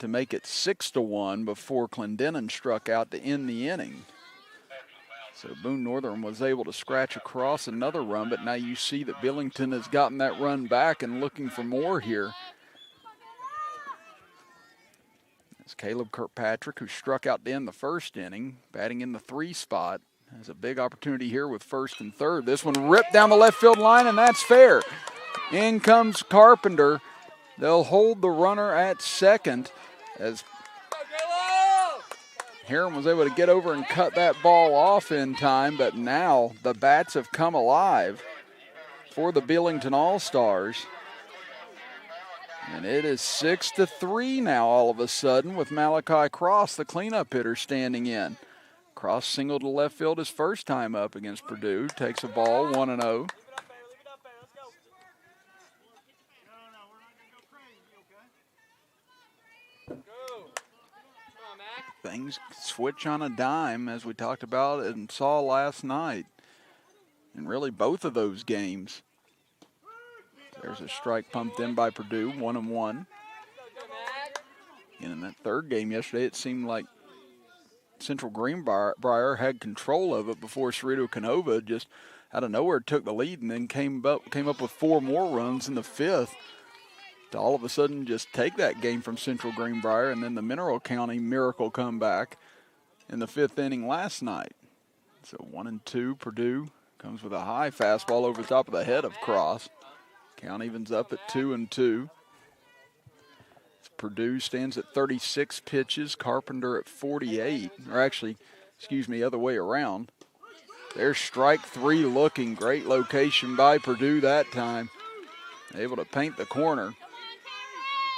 to make it 6-1 before Clendenin struck out to end the inning. So Boone Northern was able to scratch across another run, but now you see that Belington has gotten that run back and looking for more here. It's Caleb Kirkpatrick, who struck out to end the first inning, batting in the 3 spot. Has a big opportunity here with first and third. This one ripped down the left field line, and that's fair. In comes Carpenter. They'll hold the runner at second as Heron was able to get over and cut that ball off in time, but now the bats have come alive for the Belington All-Stars. And it is 6-3 now all of a sudden with Malachi Cross, the cleanup hitter, standing in. Cross singled to left field his first time up against Purdue. Takes a ball, 1-0. Things switch on a dime, as we talked about and saw last night. And really both of those games. There's a strike pumped in by Purdue, 1-1. And in that third game yesterday, it seemed like Central Greenbrier had control of it before Cerrito Canova just out of nowhere took the lead and then came up with 4 more runs in the 5th to all of a sudden just take that game from Central Greenbrier, and then the Mineral County miracle comeback in the 5th inning last night. So 1-2, Purdue comes with a high fastball over the top of the head of Cross. Count evens up at 2-2. Purdue stands at 36 pitches, Carpenter at 48, or actually, excuse me, other way around. There's strike 3 looking. Great location by Purdue that time. Able to paint the corner.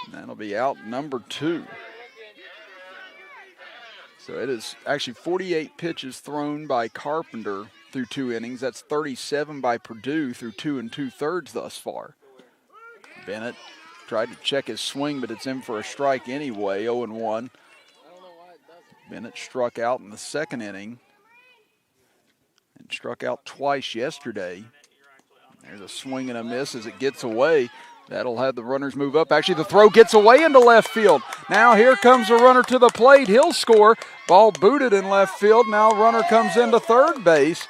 And that'll be out number 2. So it is actually 48 pitches thrown by Carpenter through 2 innings. That's 37 by Purdue through 2 2/3 thus far. Bennett tried to check his swing, but it's in for a strike anyway, 0-1. Bennett struck out in the 2nd inning and struck out twice yesterday. There's a swing and a miss as it gets away. That'll have the runners move up. Actually, the throw gets away into left field. Now here comes the runner to the plate. He'll score. Ball booted in left field. Now runner comes into third base,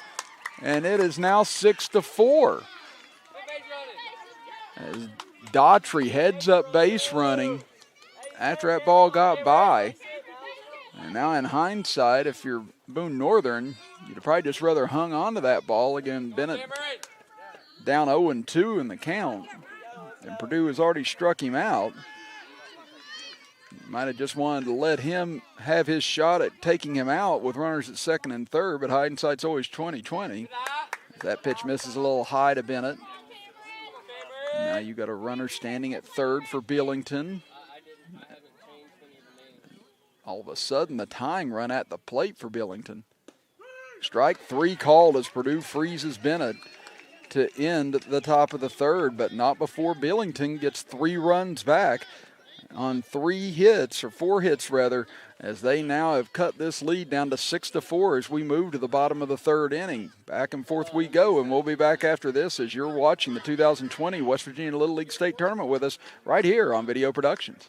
and it is now 6-4. As Daughtry heads up base running after that ball got by. And now in hindsight, if you're Boone Northern, you'd probably just rather hung on to that ball. Again, Bennett down 0-2 in the count. And Purdue has already struck him out. Might have just wanted to let him have his shot at taking him out with runners at 2nd and 3rd, but hindsight's always 20/20. That pitch misses a little high to Bennett. Now you got a runner standing at 3rd for Belington. All of a sudden, the tying run at the plate for Belington. Strike 3 called as Purdue freezes Bennett to end the top of the 3rd, but not before Belington gets 3 runs back on 3 hits, or 4 hits rather, as they now have cut this lead down to 6-4 as we move to the bottom of the 3rd inning. Back and forth we go, and we'll be back after this as you're watching the 2020 West Virginia Little League State Tournament with us right here on Video Productions.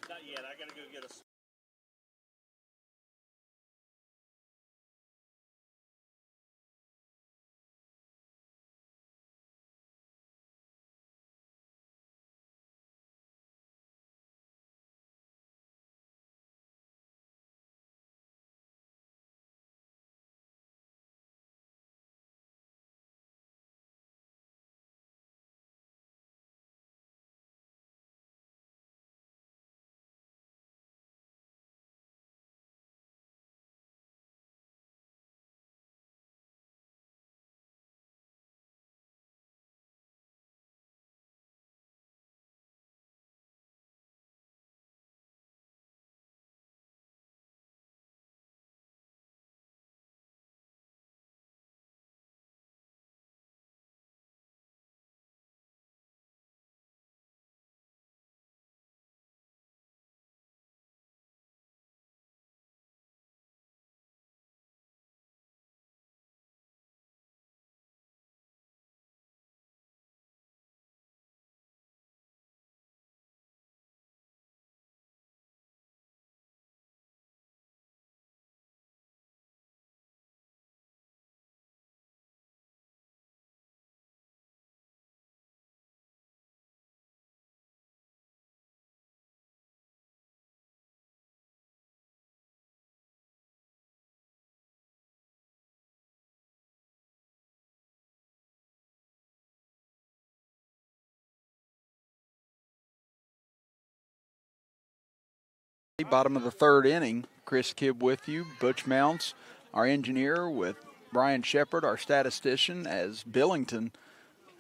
Bottom of the third inning. Chris Kibb with you. Butch Mounts, our engineer, with Brian Shepard, our statistician, as Belington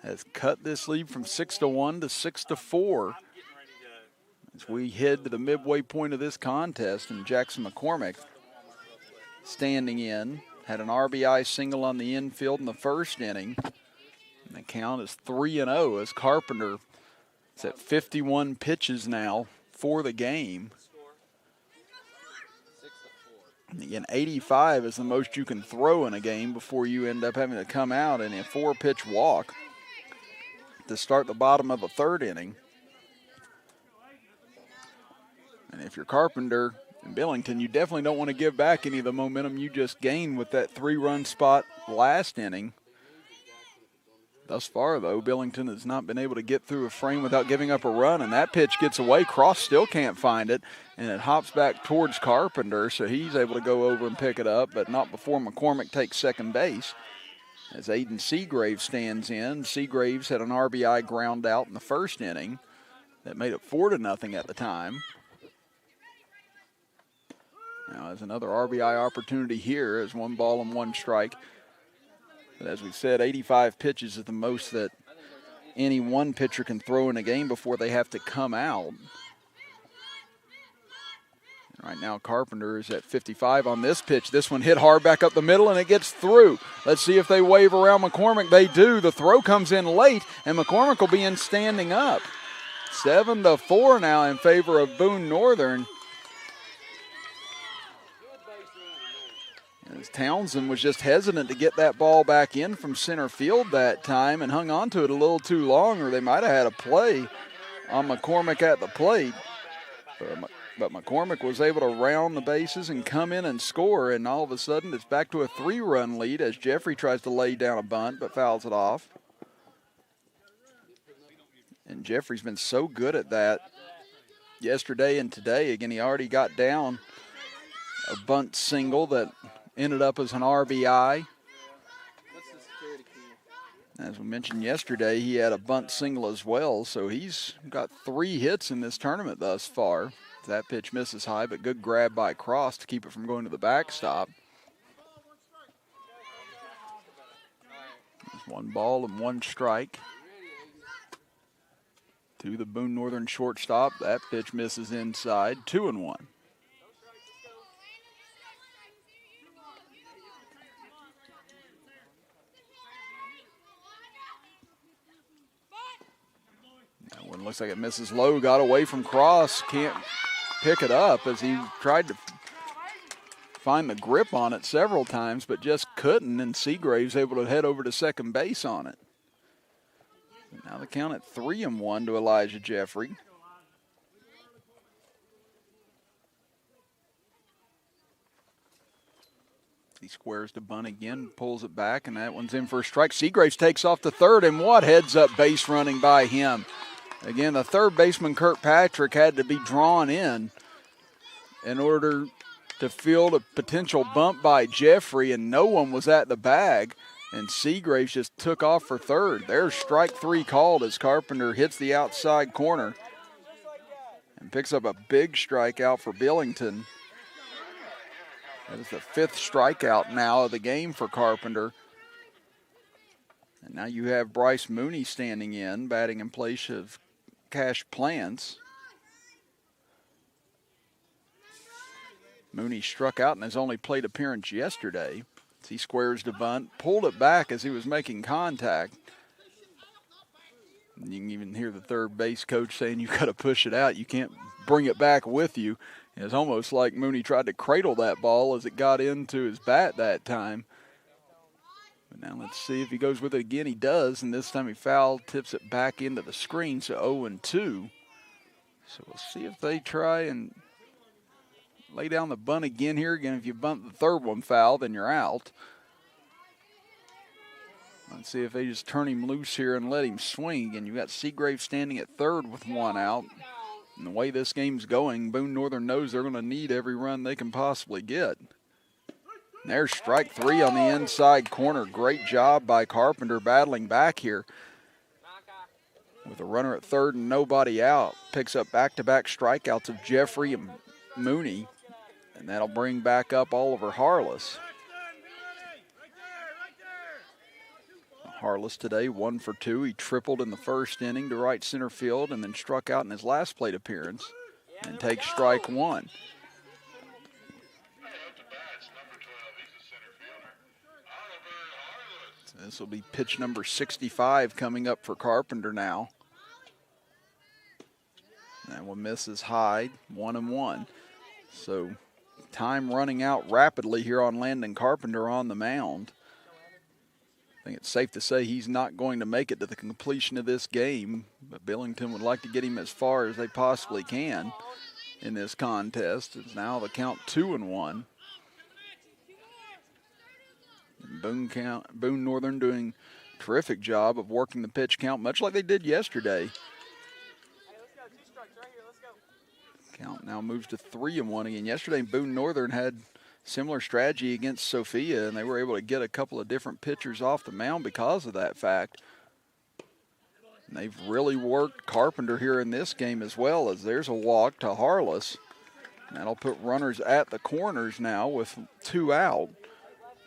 has cut this lead from 6-1 to 6-4. As we head to the midway point of this contest, and Jackson McCormick standing in, had an RBI single on the infield in the first inning. And the count is 3-0 as Carpenter is at 51 pitches now for the game. And again, 85 is the most you can throw in a game before you end up having to come out in a 4-pitch walk to start the bottom of the third inning. And if you're Carpenter and Belington, you definitely don't want to give back any of the momentum you just gained with that 3-run spot last inning. Thus far, though, Belington has not been able to get through a frame without giving up a run, and that pitch gets away. Cross still can't find it, and it hops back towards Carpenter, so he's able to go over and pick it up, but not before McCormick takes second base. As Aiden Seagraves stands in. Seagraves had an RBI ground out in the first inning that made it 4-0 at the time. Now, as another RBI opportunity here, as 1 ball and 1 strike. But as we said, 85 pitches is the most that any one pitcher can throw in a game before they have to come out. And right now, Carpenter is at 55 on this pitch. This one hit hard back up the middle, and it gets through. Let's see if they wave around McCormick. They do. The throw comes in late, and McCormick will be in standing up. 7-4 now in favor of Boone Northern. As Townsend was just hesitant to get that ball back in from center field that time and hung on to it a little too long, or they might have had a play on McCormick at the plate. But McCormick was able to round the bases and come in and score, and all of a sudden it's back to a 3-run lead as Jeffrey tries to lay down a bunt but fouls it off. And Jeffrey's been so good at that yesterday and today. Again, he already got down a bunt single that ended up as an RBI. As we mentioned yesterday, he had a bunt single as well, so he's got 3 hits in this tournament thus far. That pitch misses high, but good grab by Cross to keep it from going to the backstop. 1 ball and 1 strike to the Boone Northern shortstop. That pitch misses inside, 2-1. That one looks like it misses low, got away from Cross, can't pick it up as he tried to find the grip on it several times, but just couldn't, and Seagraves able to head over to second base on it. Now the count at 3-1 to Elijah Jeffrey. He squares the bunt again, pulls it back, and that one's in for a strike. Seagraves takes off to third, and what heads-up base running by him. Again, the third baseman, Kirkpatrick, had to be drawn in order to field a potential bump by Jeffrey, and no one was at the bag, and Seagraves just took off for third. There's strike 3 called as Carpenter hits the outside corner and picks up a big strikeout for Belington. That is the 5th strikeout now of the game for Carpenter. And now you have Bryce Mooney standing in, batting in place of Cash Plants. Mooney struck out in his only plate appearance yesterday. He squares the bunt, pulled it back as he was making contact. And you can even hear the third base coach saying you got to push it out. You can't bring it back with you. It's almost like Mooney tried to cradle that ball as it got into his bat that time. But now let's see if he goes with it again. He does, and this time he foul tips it back into the screen, so 0-2. So we'll see if they try and lay down the bunt again here. Again, if you bunt the third one foul, then you're out. Let's see if they just turn him loose here and let him swing. Again, you've got Seagraves standing at third with 1 out. And the way this game's going, Boone Northern knows they're going to need every run they can possibly get. And there's strike 3 on the inside corner. Great job by Carpenter battling back here. With a runner at third and nobody out. Picks up back-to-back strikeouts of Jeffrey and Mooney, and that'll bring back up Oliver Harless. Harless today 1 for 2. He tripled in the first inning to right center field and then struck out in his last plate appearance and takes strike 1. So this will be pitch number 65 coming up for Carpenter now. That one misses high, 1-1. So time running out rapidly here on Landon Carpenter on the mound. I think it's safe to say he's not going to make it to the completion of this game, but Belington would like to get him as far as they possibly can in this contest. It's now the count 2-1. Boone Northern doing a terrific job of working the pitch count, much like they did yesterday. Count now moves to 3-1 again. Yesterday, Boone Northern had similar strategy against Sophia, and they were able to get a couple of different pitchers off the mound because of that fact. And they've really worked Carpenter here in this game as well, as there's a walk to Harless. That'll put runners at the corners now with 2 out.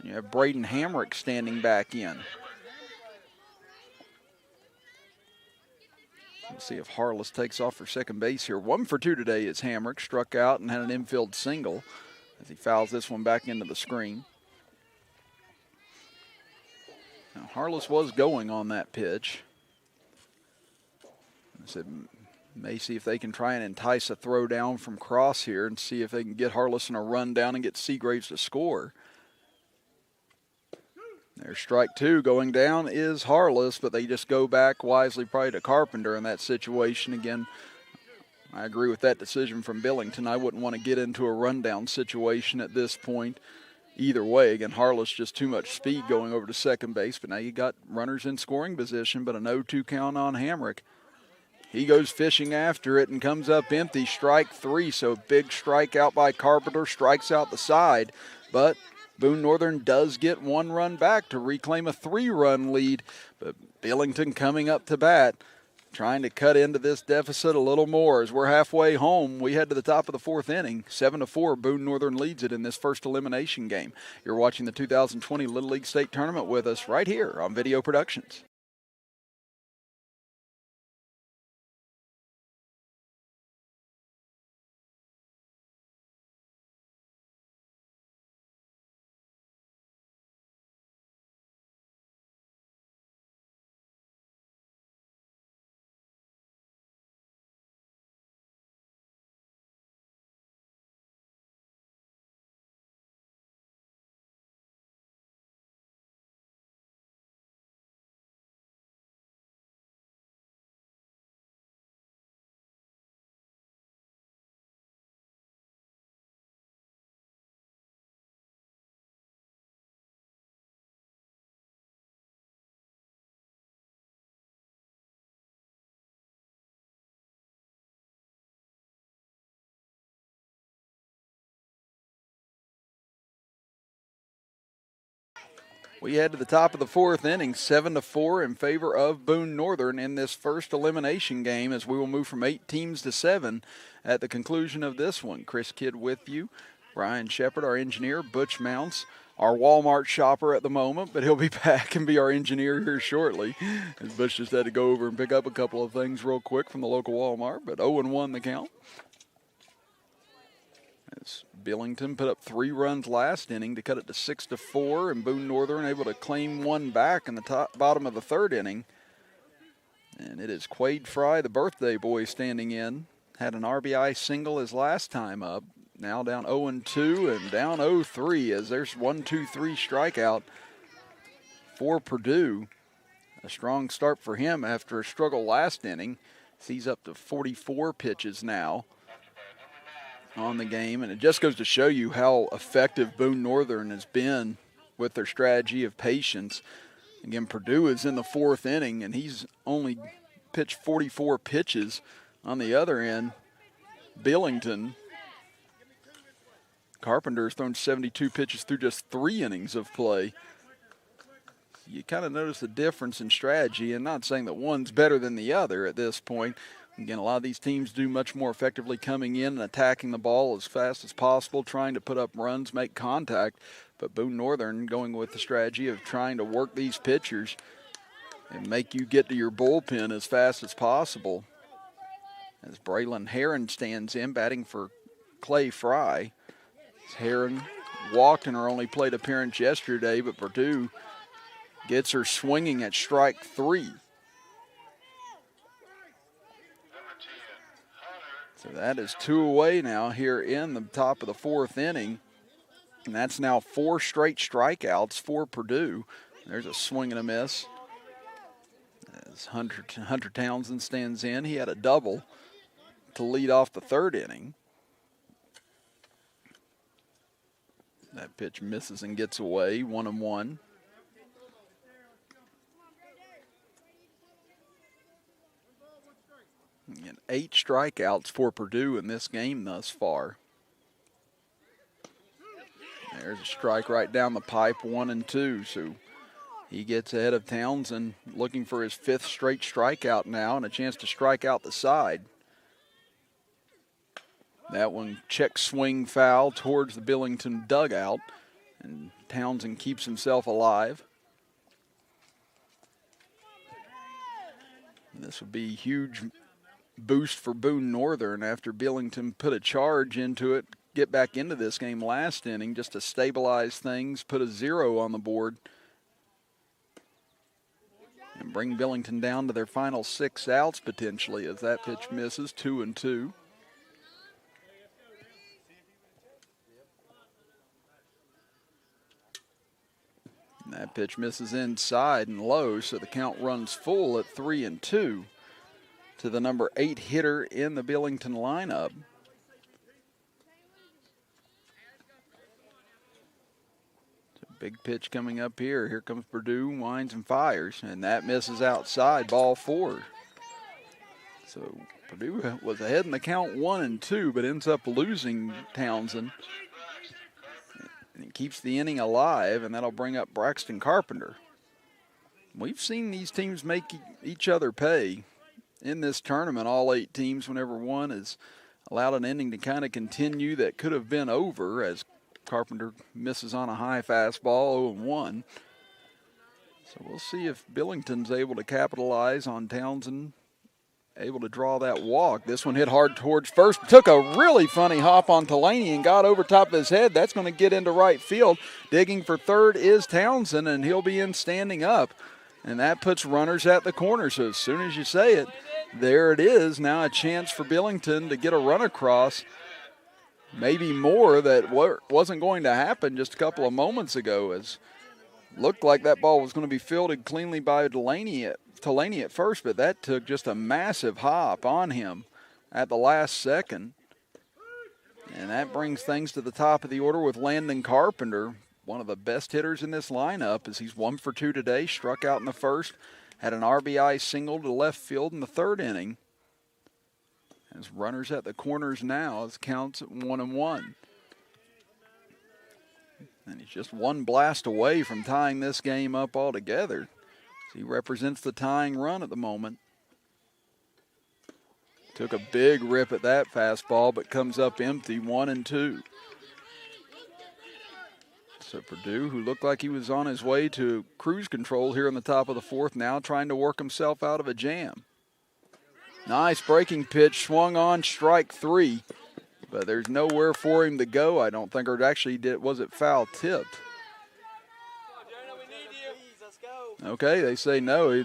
You have Braden Hamrick standing back in. Let's see if Harless takes off for second base here. 1 for 2 today is Hamrick. Struck out and had an infield single as he fouls this one back into the screen. Now, Harless was going on that pitch. I said, may see if they can try and entice a throw down from Cross here and see if they can get Harless in a run down and get Seagraves to score. There's strike 2 going down is Harless, but they just go back wisely probably to Carpenter in that situation. Again, I agree with that decision from Belington. I wouldn't want to get into a rundown situation at this point either way. Again, Harless just too much speed going over to second base, but now you got runners in scoring position, but a 0-2 count on Hamrick. He goes fishing after it and comes up empty, strike 3. So big strikeout by Carpenter, strikes out the side, but Boone Northern does get 1 run back to reclaim a 3-run lead, but Belington coming up to bat, trying to cut into this deficit a little more. As we're halfway home, we head to the top of the 4th inning. 7-4, Boone Northern leads it in this first elimination game. You're watching the 2020 Little League State Tournament with us right here on Video Productions. We head to the top of the 4th inning, 7-4 in favor of Boone Northern in this first elimination game, as we will move from 8 teams to 7 at the conclusion of this one. Chris Kidd with you, Brian Shepard, our engineer, Butch Mounts, our Walmart shopper at the moment, but he'll be back and be our engineer here shortly. As Butch just had to go over and pick up a couple of things real quick from the local Walmart, but 0-1 the count. As Belington put up 3 runs last inning to cut it to 6-4, and Boone Northern able to claim 1 back in the bottom of the 3rd inning. And it is Quade Fry, the birthday boy, standing in. Had an RBI single his last time up. Now down 0-2 and down 0-3 as there's 1-2-3 strikeout for Purdue. A strong start for him after a struggle last inning. He's up to 44 pitches now on the game, and it just goes to show you how effective Boone Northern has been with their strategy of patience. Again, Purdue is in the 4th inning, and he's only pitched 44 pitches. On the other end, Belington, Carpenter has thrown 72 pitches through just 3 innings of play. You kind of notice the difference in strategy, and not saying that one's better than the other at this point. Again, a lot of these teams do much more effectively coming in and attacking the ball as fast as possible, trying to put up runs, make contact. But Boone Northern going with the strategy of trying to work these pitchers and make you get to your bullpen as fast as possible. As Braylon Heron stands in, batting for Clay Fry. Heron walked in her only plate appearance yesterday, but Purdue gets her swinging at strike 3. So that is 2 away now here in the top of the 4th inning. And that's now 4 straight strikeouts for Purdue. There's a swing and a miss. As Hunter Townsend stands in, he had a double to lead off the 3rd inning. That pitch misses and gets away, 1-1. And 8 strikeouts for Purdue in this game thus far. There's a strike right down the pipe, 1-2. So he gets ahead of Townsend, looking for his 5th straight strikeout now and a chance to strike out the side. That one check swing foul towards the Belington dugout, and Townsend keeps himself alive. And this would be a huge boost for Boone Northern after Belington put a charge into it, get back into this game last inning just to stabilize things, put a 0 on the board, and bring Belington down to their final 6 outs potentially as that pitch misses, 2-2. And that pitch misses inside and low, so the count runs full at 3-2 to the number 8 hitter in the Belington lineup. Big pitch coming up here. Here comes Purdue, winds and fires, and that misses outside, ball 4. So Purdue was ahead in the count 1-2, but ends up losing Townsend. And it keeps the inning alive, and that'll bring up Braxton Carpenter. We've seen these teams make each other pay in this tournament, all 8 teams, whenever one has allowed an inning to kind of continue that could have been over, as Carpenter misses on a high fastball, 0-1. So we'll see if Billington's able to capitalize on Townsend, able to draw that walk. This one hit hard towards first. Took a really funny hop on Delaney and got over top of his head. That's going to get into right field. Digging for third is Townsend, and he'll be in standing up. And that puts runners at the corner. So as soon as you say it, there it is. Now a chance for Billington to get a run across. Maybe more that wasn't going to happen just a couple of moments ago, as looked like that ball was going to be fielded cleanly by Delaney at first, but that took just a massive hop on him at the last second. And that brings things to the top of the order with Landon Carpenter, one of the best hitters in this lineup, as he's 1 for 2 today, struck out in the first, had an RBI single to left field in the 3rd inning. As runners at the corners now, as counts at 1-1. And he's just one blast away from tying this game up altogether. So he represents the tying run at the moment. Took a big rip at that fastball, but comes up empty, 1-2. So Purdue, who looked like he was on his way to cruise control here in the top of the 4th, now trying to work himself out of a jam. Nice breaking pitch, swung on, strike 3. But there's nowhere for him to go, I don't think, or actually was it foul tipped? Okay, they say no.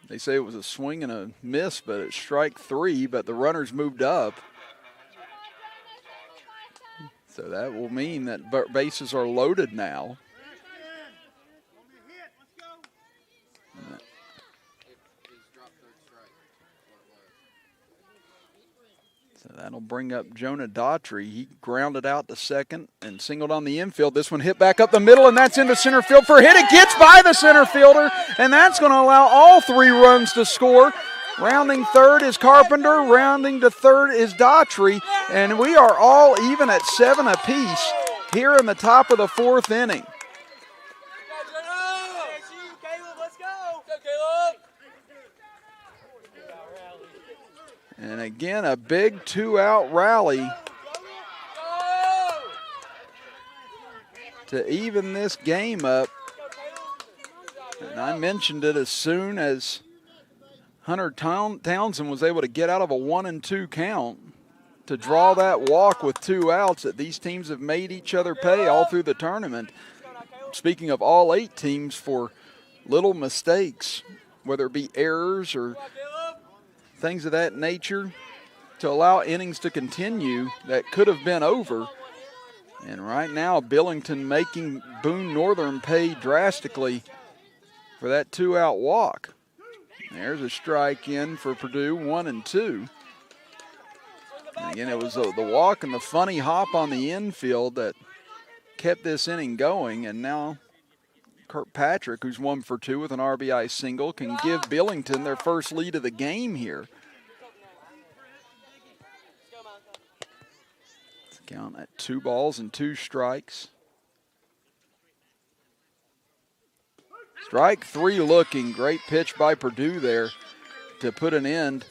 They say it was a swing and a miss, but it's strike 3, but the runners moved up. So that will mean that bases are loaded now. So that'll bring up Jonah Daughtry. He grounded out to second and singled on the infield. This one hit back up the middle, and that's into center field for a hit. It gets by the center fielder, and that's going to allow all 3 runs to score. Rounding third is Carpenter. Rounding to third is Daughtry, and we are all even at 7 apiece here in the top of the 4th inning. And again, a big 2-out rally to even this game up. And I mentioned it as soon as Hunter Townsend was able to get out of a 1-2 count to draw that walk with 2 outs, that these teams have made each other pay all through the tournament. Speaking of all 8 teams, for little mistakes, whether it be errors or things of that nature, to allow innings to continue that could have been over. And right now, Belington making Boone Northern pay drastically for that 2-out walk. There's a strike in for Purdue, 1-2. And again, it was the walk and the funny hop on the infield that kept this inning going. And now Kirkpatrick, who's 1 for 2 with an RBI single, can give Belington their first lead of the game here. Let's count at 2 balls and 2 strikes. Strike 3 looking. Great pitch by Purdue there to put an end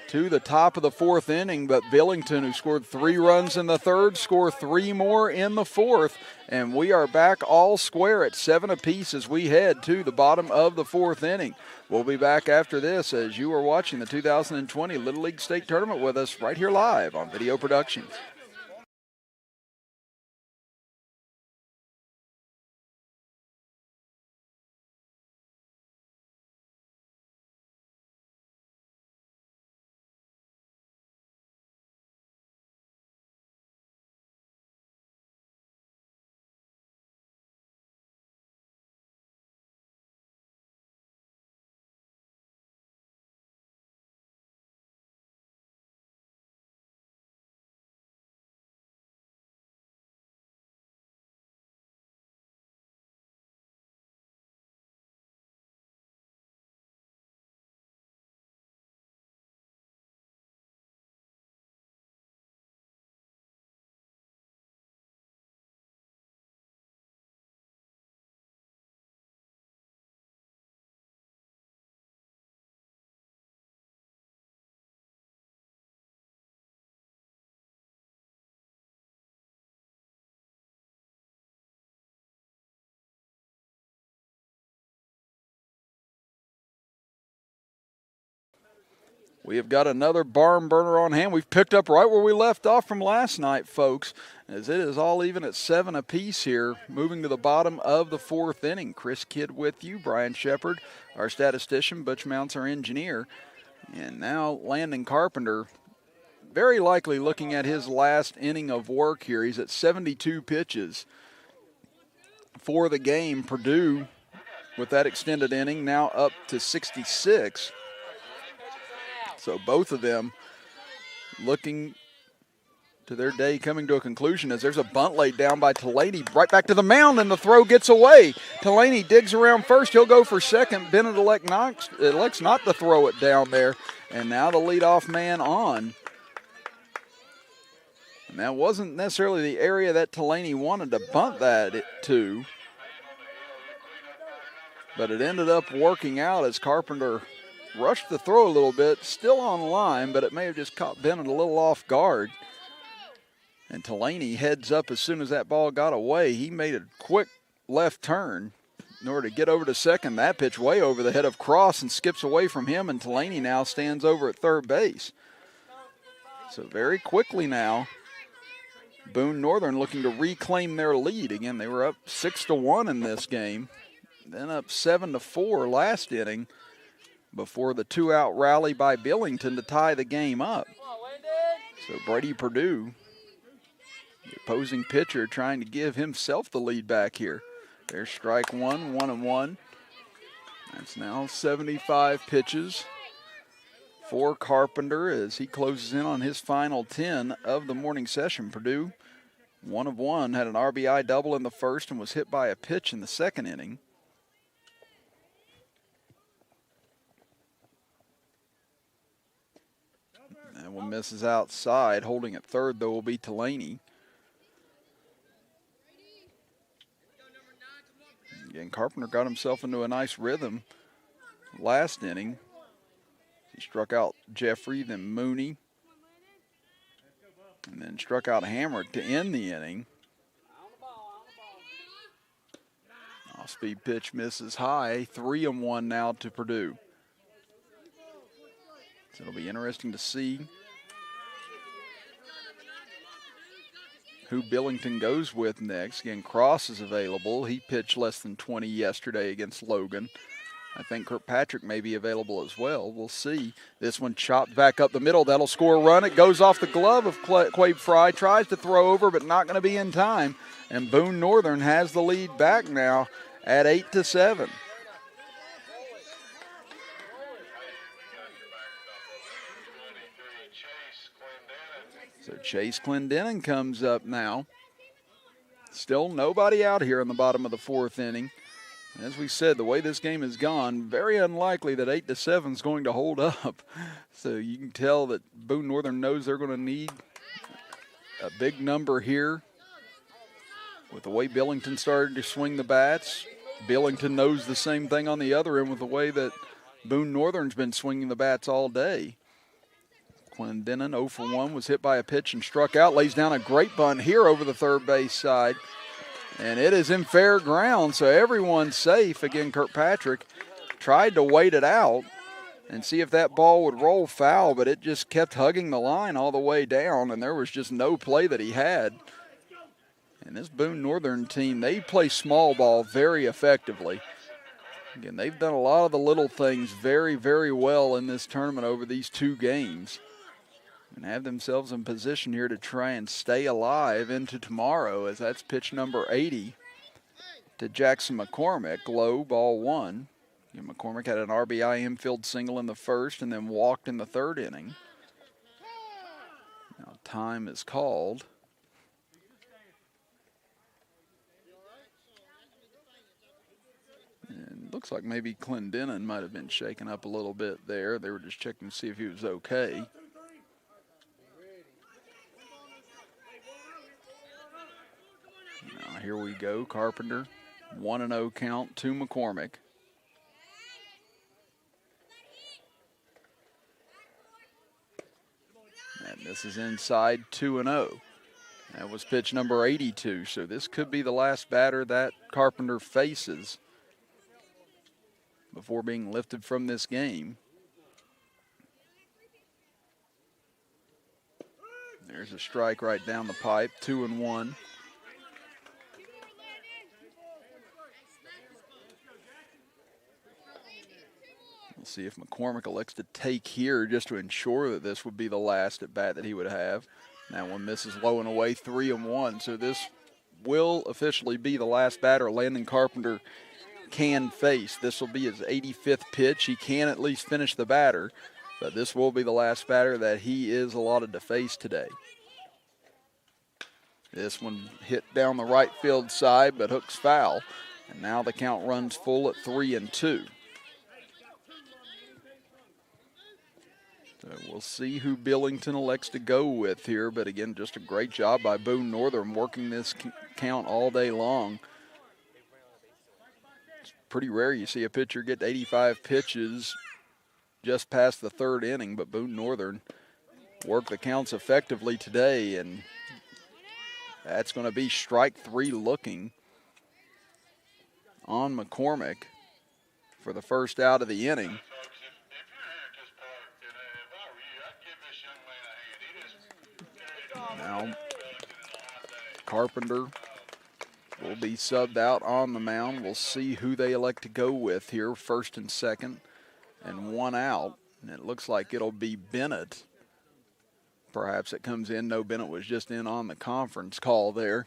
to the top of the 4th inning. But Belington, who scored 3 runs in the 3rd, score 3 more in the 4th. And we are back all square at 7 apiece as we head to the bottom of the 4th inning. We'll be back after this as you are watching the 2020 Little League State Tournament with us right here live on Video Productions. We have got another barn burner on hand. We've picked up right where we left off from last night, folks, as it is all even at 7 apiece here, moving to the bottom of the 4th inning. Chris Kidd with you, Brian Shepard, our statistician, Butch Mounts, our engineer, and now Landon Carpenter, very likely looking at his last inning of work here. He's at 72 pitches for the game. Purdue, with that extended inning, now up to 66. So both of them looking to their day coming to a conclusion as there's a bunt laid down by Talady right back to the mound, and the throw gets away. Talady digs around first. He'll go for second. Bennett elects not to throw it down there. And now the leadoff man on. And that wasn't necessarily the area that Talady wanted to bunt that to. But it ended up working out as Carpenter rushed the throw a little bit, still on the line, but it may have just caught Bennett a little off guard. And Talady heads up as soon as that ball got away. He made a quick left turn in order to get over to second. That pitch way over the head of Cross and skips away from him, and Talady now stands over at third base. So very quickly now, Boone Northern looking to reclaim their lead. Again, they were up 6-1 in this game, then up 7-4 last inning, before the 2-out rally by Belington to tie the game up. So Brady Purdue, the opposing pitcher, trying to give himself the lead back here. There's strike 1, 1-1. That's now 75 pitches for Carpenter as he closes in on his final 10 of the morning session. Purdue, 1 of 1, had an RBI double in the first and was hit by a pitch in the second inning. That one misses outside. Holding at third, though, will be Talady. Again, Carpenter got himself into a nice rhythm last inning. He struck out Jeffrey, then Mooney, and then struck out Hammer to end the inning. Off-speed pitch misses high. 3-1 now to Purdue. So it'll be interesting to see who Belington goes with next. Again, Cross is available. He pitched less than 20 yesterday against Logan. I think Kirkpatrick may be available as well. We'll see. This one chopped back up the middle. That'll score a run. It goes off the glove of Quabe Fry. Tries to throw over, but not going to be in time. And Boone Northern has the lead back now at 8-7. So Chase Clendenin comes up now. Still nobody out here in the bottom of the 4th inning. As we said, the way this game has gone, very unlikely that 8-7 is going to hold up. So you can tell that Boone Northern knows they're going to need a big number here. With the way Belington started to swing the bats, Belington knows the same thing on the other end with the way that Boone Northern's been swinging the bats all day. Clendenin 0 for 1 was hit by a pitch and struck out. Lays down a great bunt here over the third base side. And it is in fair ground, so everyone's safe. Again, Kirkpatrick tried to wait it out and see if that ball would roll foul, but it just kept hugging the line all the way down, and there was just no play that he had. And this Boone Northern team, they play small ball very effectively. Again, they've done a lot of the little things very, very well in this tournament over these 2 games. And have themselves in position here to try and stay alive into tomorrow, as that's pitch number 80 to Jackson McCormick. Low, ball 1. And McCormick had an RBI infield single in the first and then walked in the 3rd inning. Now time is called. And looks like maybe Clendenin might have been shaken up a little bit there. They were just checking to see if he was okay. Now here we go, Carpenter, 1-0 count to McCormick. And this is inside 2-0. That was pitch number 82, so this could be the last batter that Carpenter faces before being lifted from this game. There's a strike right down the pipe, 2-1. See if McCormick elects to take here just to ensure that this would be the last at bat that he would have. That one misses low and away, 3-1. So this will officially be the last batter Landon Carpenter can face. This will be his 85th pitch. He can at least finish the batter, but this will be the last batter that he is allotted to face today. This one hit down the right field side, but hooks foul. And now the count runs full at 3-2. So we'll see who Belington elects to go with here, but again, just a great job by Boone Northern working this count all day long. It's pretty rare you see a pitcher get 85 pitches just past the 3rd inning, but Boone Northern worked the counts effectively today, and that's going to be strike 3 looking on McCormick for the first out of the inning. Now, Carpenter will be subbed out on the mound. We'll see who they elect to go with here, 1st and 2nd, and 1 out. And it looks like it'll be Bennett. Perhaps it comes in. No, Bennett was just in on the conference call there.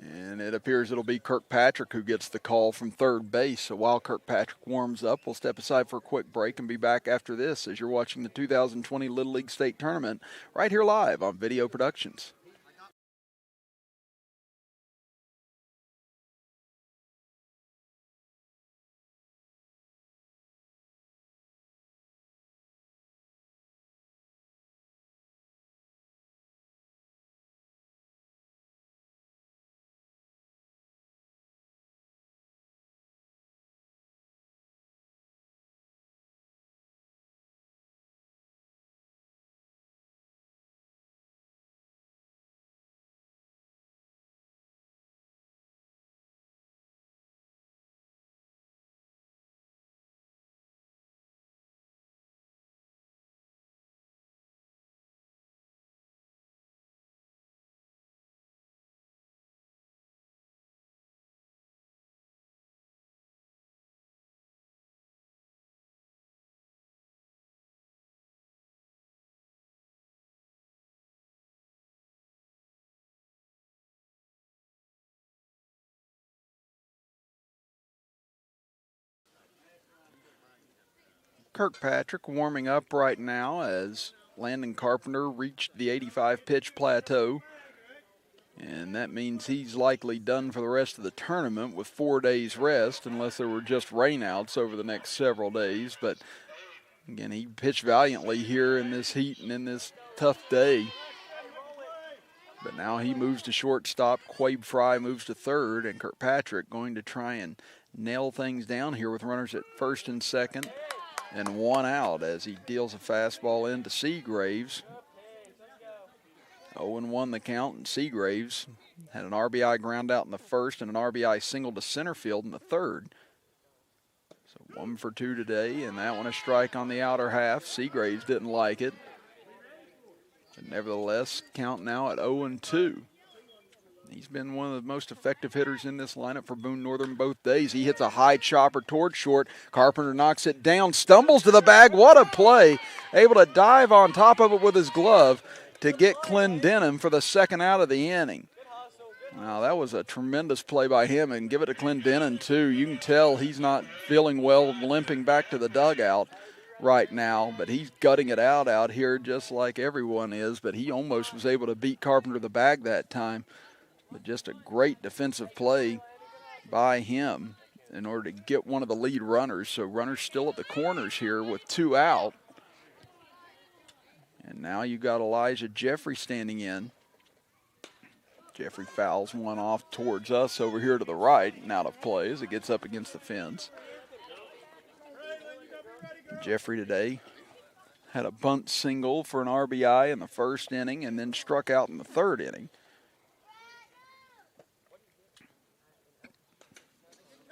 And it appears it'll be Kirkpatrick who gets the call from 3rd base. So while Kirkpatrick warms up, we'll step aside for a quick break and be back after this as you're watching the 2020 Little League State Tournament right here live on Video Productions. Kirkpatrick warming up right now as Landon Carpenter reached the 85 pitch plateau. And that means he's likely done for the rest of the tournament with 4 days rest, unless there were just rainouts over the next several days. But again, he pitched valiantly here in this heat and in this tough day. But now he moves to shortstop. Quabe Fry moves to third, and Kirkpatrick going to try and nail things down here with runners at first and second and 1 out as he deals a fastball into Seagraves. 0-1 the count, and Seagraves had an RBI ground out in the first and an RBI single to center field in the third. So 1 for 2 today, and that one a strike on the outer half. Seagraves didn't like it. But nevertheless, count now at 0-2. He's been one of the most effective hitters in this lineup for Boone Northern both days. He hits a high chopper toward short. Carpenter knocks it down, stumbles to the bag. What a play. Able to dive on top of it with his glove to get Clendenin for the second out of the inning. Wow, that was a tremendous play by him, and give it to Clendenin too. You can tell he's not feeling well, limping back to the dugout right now, but he's gutting it out here just like everyone is, but he almost was able to beat Carpenter to the bag that time. But just a great defensive play by him in order to get one of the lead runners. So runners still at the corners here with 2 out. And now you got Elijah Jeffrey standing in. Jeffrey fouls one off towards us over here to the right and out of play as it gets up against the fence. Jeffrey today had a bunt single for an RBI in the first inning and then struck out in the third inning.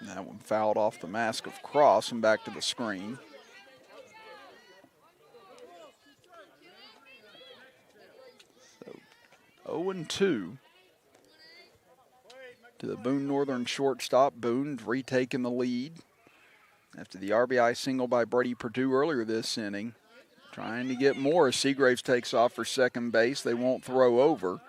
That one fouled off the mask of Cross and back to the screen. So 0-2 to the Boone Northern shortstop. Boone's retaking the lead after the RBI single by Brady Perdue earlier this inning. Trying to get more as Seagraves takes off for second base. They won't throw over.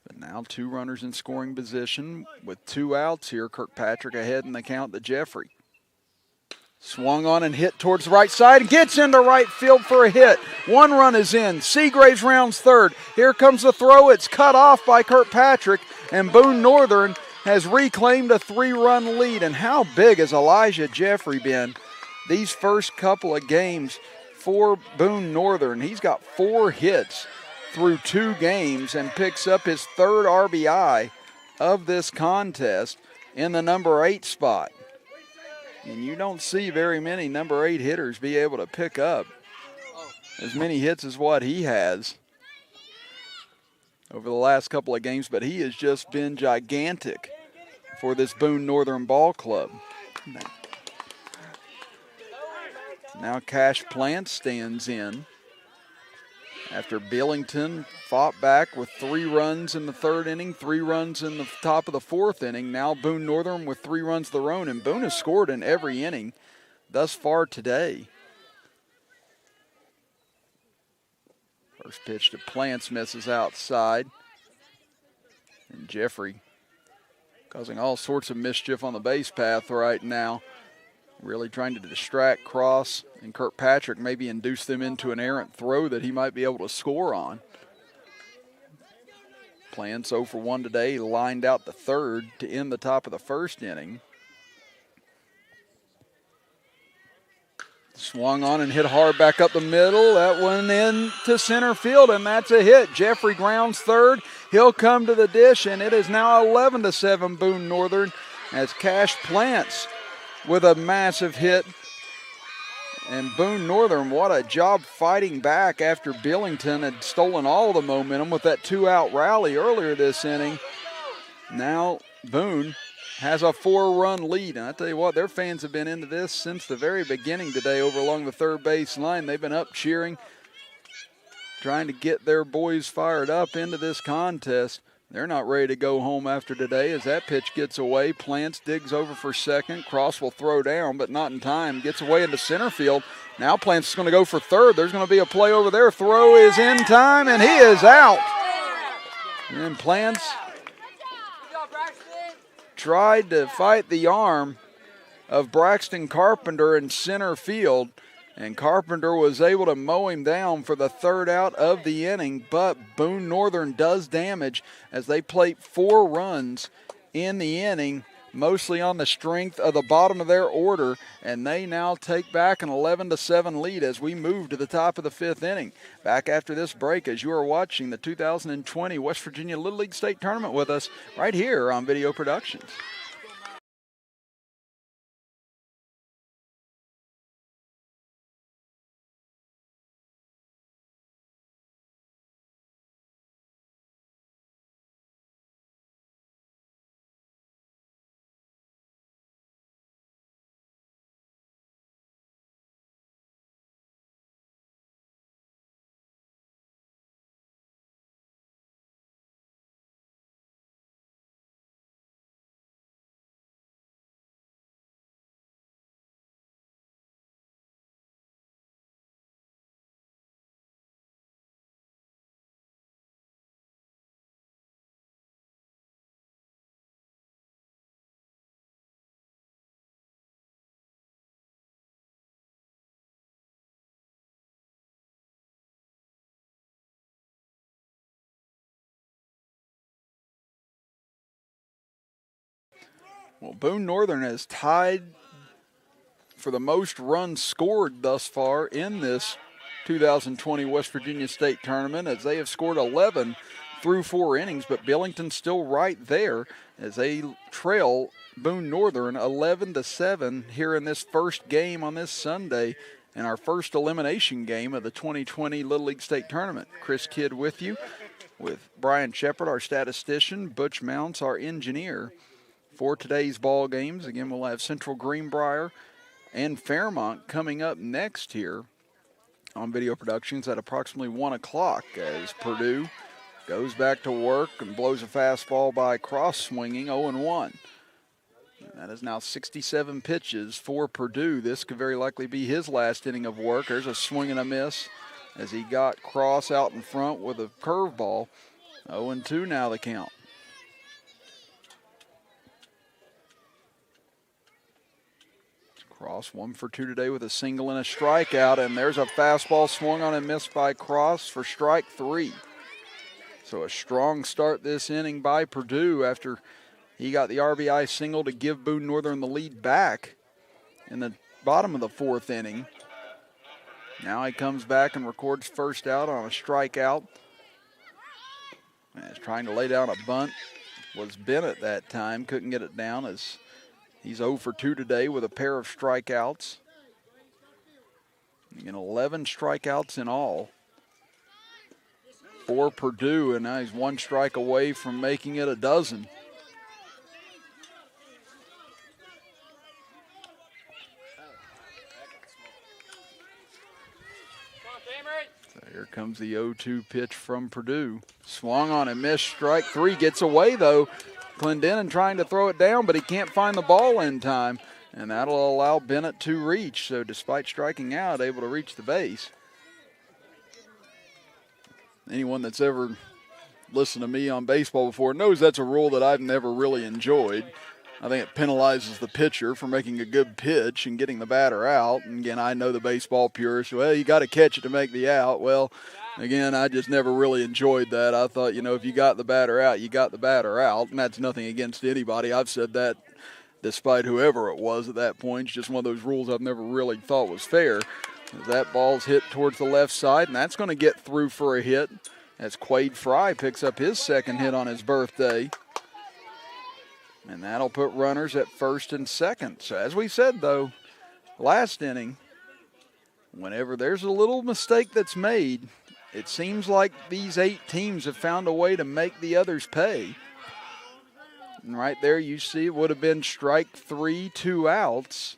But now 2 runners in scoring position with 2 outs here. Kirkpatrick ahead in the count to Jeffrey. Swung on and hit towards the right side and gets into right field for a hit. 1 run is in. Seagraves rounds third. Here comes the throw. It's cut off by Kirkpatrick, and Boone Northern has reclaimed a 3-run lead. And how big has Elijah Jeffrey been these first couple of games for Boone Northern? He's got 4 hits through 2 games and picks up his 3rd RBI of this contest in the number 8 spot. And you don't see very many number 8 hitters be able to pick up as many hits as what he has over the last couple of games, but he has just been gigantic for this Boone Northern ball club. Now Cash Plant stands in after Belington fought back with 3 runs in the 3rd inning, 3 runs in the top of the 4th inning. Now Boone Northern with 3 runs of their own, and Boone has scored in every inning thus far today. First pitch to Plants misses outside. And Jeffrey causing all sorts of mischief on the base path right now. Really trying to distract Cross and Kirkpatrick, maybe induce them into an errant throw that he might be able to score on. Plants 0 for 1 today, lined out the 3rd to end the top of the 1st inning. Swung on and hit hard back up the middle. That one into center field, and that's a hit. Jeffrey grounds 3rd. He'll come to the dish, and it is now 11-7 Boone Northern as Cash Plants with a massive hit. And Boone Northern, what a job fighting back after Belington had stolen all the momentum with that 2-out rally earlier this inning. Now Boone has a 4-run lead. And I tell you what, their fans have been into this since the very beginning today over along the 3rd base line. They've been up cheering, trying to get their boys fired up into this contest. They're not ready to go home after today as that pitch gets away. Plants digs over for second. Cross will throw down, but not in time. Gets away into center field. Now Plants is going to go for third. There's going to be a play over there. Throw is in time, and he is out. And Plants tried to fight the arm of Braxton Carpenter in center field. And Carpenter was able to mow him down for the third out of the inning, but Boone Northern does damage as they plate 4 runs in the inning, mostly on the strength of the bottom of their order, and they now take back an 11-7 lead as we move to the top of the 5th inning. Back after this break as you are watching the 2020 West Virginia Little League State Tournament with us right here on Video Productions. Well, Boone Northern has tied for the most runs scored thus far in this 2020 West Virginia State Tournament, as they have scored 11 through 4 innings, but Belington's still right there as they trail Boone Northern 11-7 here in this first game on this Sunday and our first elimination game of the 2020 Little League State Tournament. Chris Kidd with you, with Brian Shepard, our statistician, Butch Mounts, our engineer. For today's ball games, again, we'll have Central Greenbrier and Fairmont coming up next here on Video Productions at approximately 1 o'clock as Purdue goes back to work and blows a fastball by cross swinging 0-1. That is now 67 pitches for Purdue. This could very likely be his last inning of work. There's a swing and a miss as he got Cross out in front with a curveball. 0-2 now the count. Cross 1 for 2 today with a single and a strikeout, and there's a fastball swung on and missed by Cross for strike 3. So a strong start this inning by Purdue after he got the RBI single to give Boone Northern the lead back in the bottom of the 4th inning. Now he comes back and records first out on a strikeout. And is trying to lay down a bunt. Was Bennett that time, couldn't get it down as he's 0 for 2 today with a pair of strikeouts. And 11 strikeouts in all for Purdue, and now he's 1 strike away from making it a dozen. So here comes the 0-2 pitch from Purdue. Swung on and missed, strike 3, gets away though. Clendenin trying to throw it down, but he can't find the ball in time, and that'll allow Bennett to reach. So despite striking out, able to reach the base. Anyone that's ever listened to me on baseball before knows that's a rule that I've never really enjoyed. I think it penalizes the pitcher for making a good pitch and getting the batter out. And again, I know the baseball purists, well, you got to catch it to make the out. Well, again, I just never really enjoyed that. I thought, if you got the batter out, you got the batter out. And that's nothing against anybody. I've said that despite whoever it was at that point. It's just one of those rules I've never really thought was fair. That ball's hit towards the left side, and that's going to get through for a hit as Quade Fry picks up his 2nd hit on his birthday. And that'll put runners at 1st and 2nd. So as we said, though, last inning, whenever there's a little mistake that's made, it seems like these 8 teams have found a way to make the others pay. And right there you see it would have been strike 3, 2 outs.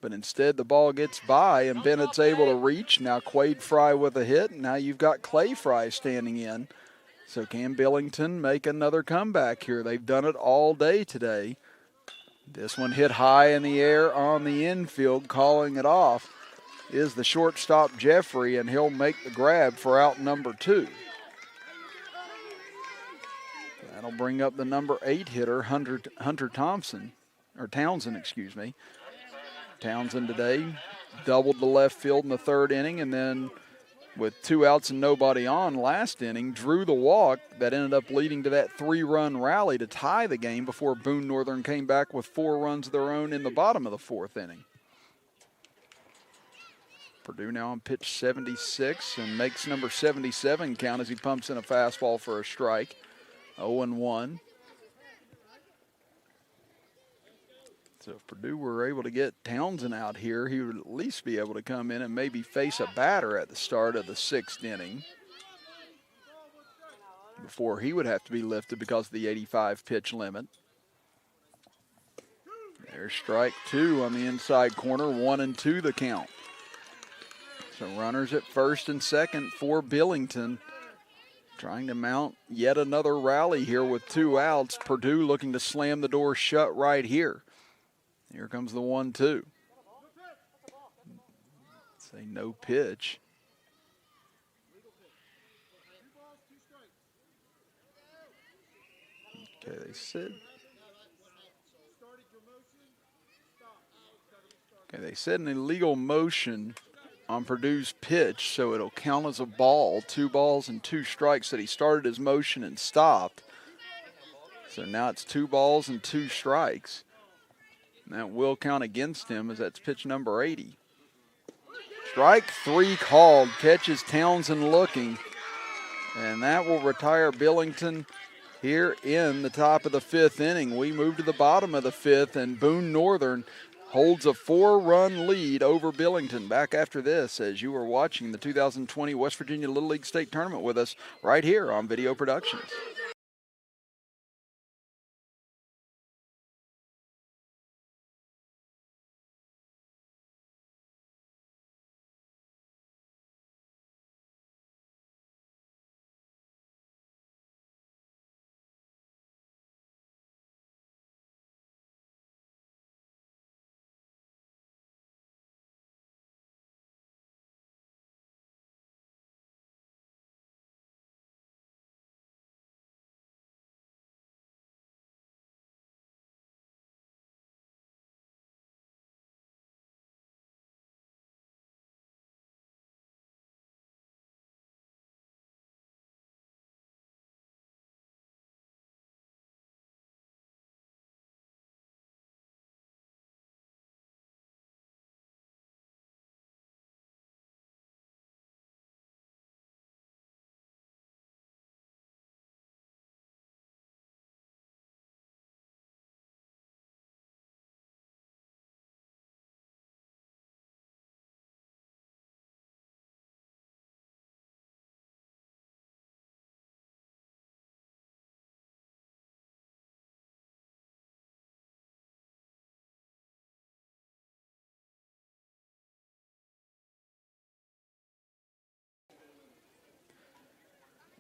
But instead the ball gets by and Bennett's able to reach. Now Quade Fry with a hit. Now you've got Clay Fry standing in. So can Belington make another comeback here? They've done it all day today. This one hit high in the air on the infield. Calling it off is the shortstop Jeffrey, and he'll make the grab for out number 2. That'll bring up the number 8 hitter, Hunter Thompson. or Townsend, excuse me. Townsend today doubled the left field in the third inning, and then with 2 outs and nobody on last inning, drew the walk that ended up leading to that 3-run rally to tie the game before Boone Northern came back with 4 runs of their own in the bottom of the 4th inning. Purdue now on pitch 76 and makes number 77 count as he pumps in a fastball for a strike. 0-1. So if Purdue were able to get Townsend out here, he would at least be able to come in and maybe face a batter at the start of the 6th inning before he would have to be lifted because of the 85 pitch limit. There's strike 2 on the inside corner, 1-2 the count. So runners at first and second for Belington, trying to mount yet another rally here with 2 outs. Purdue looking to slam the door shut right here. Here comes the 1-2. Say no pitch. Okay, they said an illegal motion on Purdue's pitch, so it'll count as a ball. 2 balls and 2 strikes that he started his motion and stopped. So now it's 2 balls and 2 strikes. And that will count against him as that's pitch number 80. Strike 3 called, catches Townsend looking, and that will retire Belington here in the top of the 5th inning. We move to the bottom of the 5th, and Boone Northern holds a 4-run lead over Belington. Back after this, as you are watching the 2020 West Virginia Little League State Tournament with us right here on Video Productions.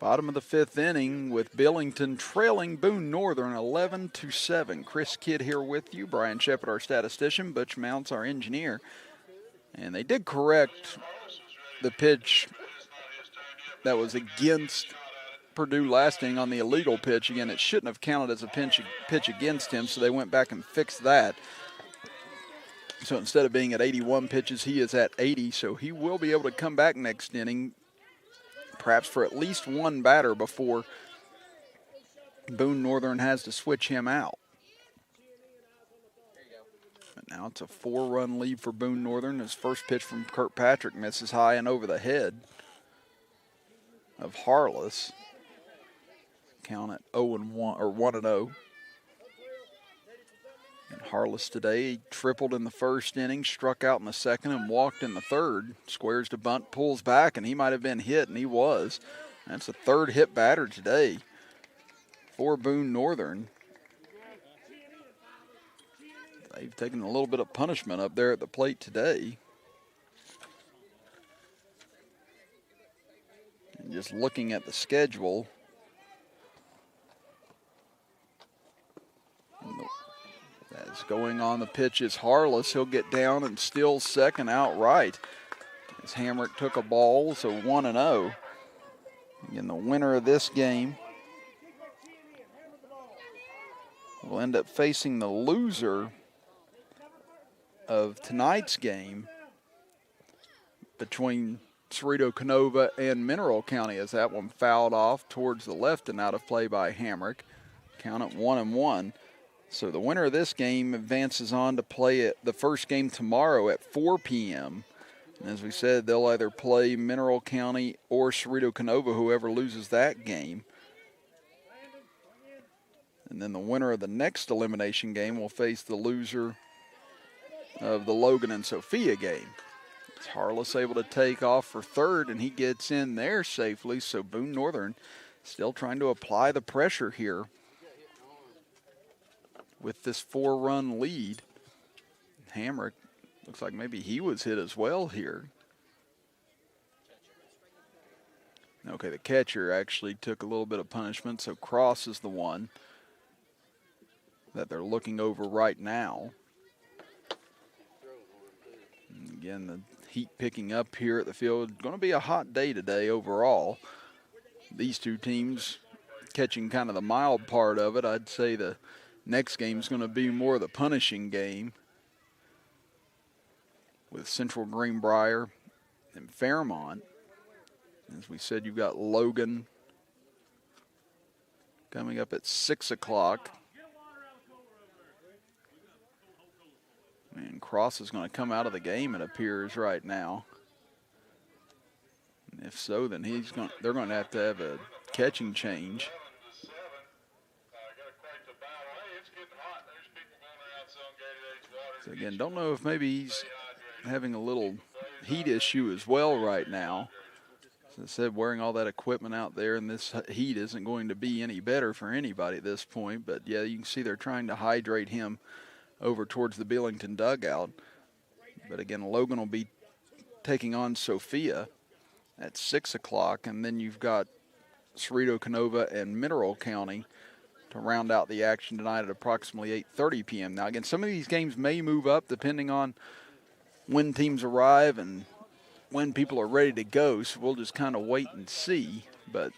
Bottom of the 5th inning with Belington trailing Boone Northern 11-7. Chris Kidd here with you. Brian Shepard, our statistician. Butch Mounts, our engineer. And they did correct the pitch that was against Purdue last inning on the illegal pitch. Again, it shouldn't have counted as a pitch against him, so they went back and fixed that. So instead of being at 81 pitches, he is at 80, so he will be able to come back next inning, perhaps for at least 1 batter before Boone Northern has to switch him out. But now it's a 4-run lead for Boone Northern. His first pitch from Kirkpatrick misses high and over the head of Harless. Count at 0-1 or 1-0. And Harless today tripled in the first inning, struck out in the second, and walked in the third. Squares to bunt, pulls back, and he might have been hit, and he was. That's the 3rd hit batter today for Boone Northern. They've taken a little bit of punishment up there at the plate today. And just looking at the schedule, as going on the pitch is Harless. He'll get down and steal second outright. As Hamrick took a ball, so 1-0. Again, the winner of this game will end up facing the loser of tonight's game between Cerrito Canova and Mineral County, as that one fouled off towards the left and out of play by Hamrick. Count it 1-1. So the winner of this game advances on to play the first game tomorrow at 4 p.m. And as we said, they'll either play Mineral County or Cerrito Canova, whoever loses that game. And then the winner of the next elimination game will face the loser of the Logan and Sophia game. It's Harless able to take off for third, and he gets in there safely. So Boone Northern still trying to apply the pressure here with this 4-run lead. Hamrick looks like maybe he was hit as well here. Okay, the catcher actually took a little bit of punishment, so Cross is the one that they're looking over right now. And again, the heat picking up here at the field. Going to be a hot day today overall. These two teams catching kind of the mild part of it. I'd say the next game is going to be more of the punishing game with Central Greenbrier and Fairmont. As we said, you've got Logan coming up at 6 o'clock. And Cross is going to come out of the game, it appears, right now. And if so, then they're going to have a catching change. So again, don't know if maybe he's having a little heat issue as well right now. As I said, wearing all that equipment out there in this heat isn't going to be any better for anybody at this point. But yeah, you can see they're trying to hydrate him over towards the Belington dugout. But again, Logan will be taking on Sophia at 6 o'clock, and then you've got Cerrito Canova and Mineral County to round out the action tonight at approximately 8:30 p.m. Now again, some of these games may move up depending on when teams arrive and when people are ready to go, so we'll just kind of wait and see. But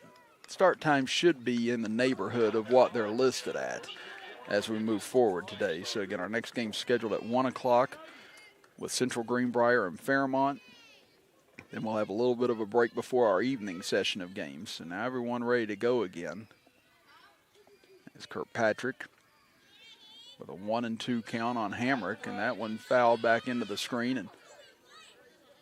start time should be in the neighborhood of what they're listed at as we move forward today. So again, our next game's scheduled at 1 o'clock with Central Greenbrier and Fairmont. Then we'll have a little bit of a break before our evening session of games. So now everyone ready to go again. It's Kirkpatrick with a 1-2 count on Hamrick, and that one fouled back into the screen. And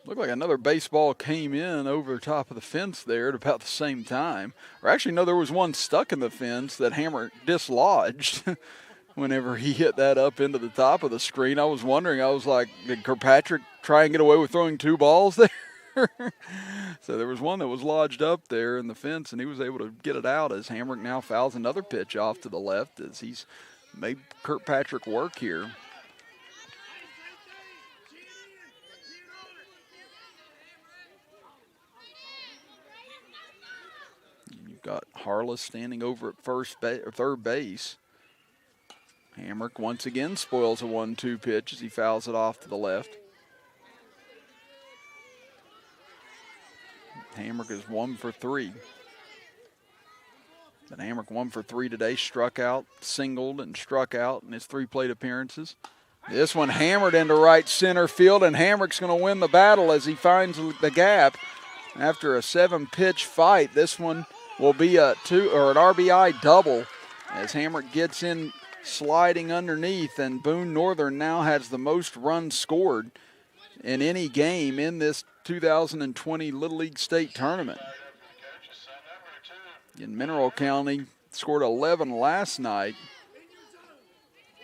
looked like another baseball came in over the top of the fence there at about the same time. Or actually, no, there was one stuck in the fence that Hamrick dislodged whenever he hit that up into the top of the screen. I was wondering, I was like, did Kirkpatrick try and get away with throwing two balls there? So there was one that was lodged up there in the fence, and he was able to get it out as Hamrick now fouls another pitch off to the left as he's made Kirkpatrick work here. You've got Harless standing over at third base. Hamrick once again spoils a 1-2 pitch as he fouls it off to the left. Hamrick is 1 for 3. But Hamrick 1 for 3 today, struck out, singled, and struck out in his 3 plate appearances. This one hammered into right center field, and Hamrick's going to win the battle as he finds the gap. After a 7-pitch fight, this one will be an RBI double as Hamrick gets in sliding underneath, and Boone Northern now has the most runs scored in any game in this 2020 Little League State Tournament. In Mineral County, scored 11 last night.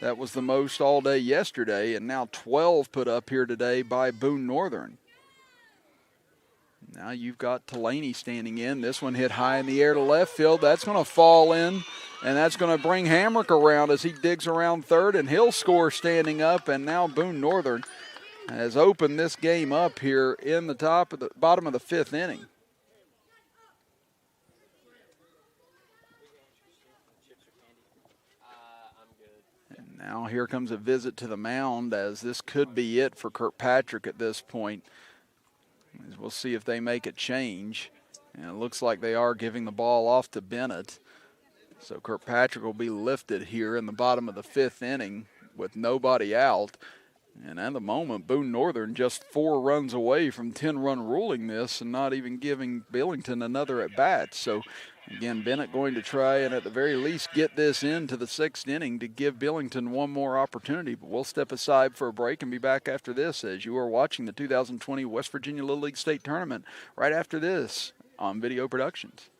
That was the most all day yesterday, and now 12 put up here today by Boone Northern. Now you've got Delaney standing in. This one hit high in the air to left field. That's going to fall in, and that's going to bring Hamrick around as he digs around third, and he'll score standing up, and now Boone Northern has opened this game up here in the bottom of the 5th inning. And now here comes a visit to the mound, as this could be it for Kirkpatrick at this point. As we'll see if they make a change. And it looks like they are giving the ball off to Bennett. So Kirkpatrick will be lifted here in the bottom of the 5th inning with nobody out. And at the moment, Boone Northern just 4 runs away from 10-run ruling this and not even giving Belington another at bat. So, again, Bennett going to try and at the very least get this into the 6th inning to give Belington one more opportunity. But we'll step aside for a break and be back after this as you are watching the 2020 West Virginia Little League State Tournament right after this on Video Productions.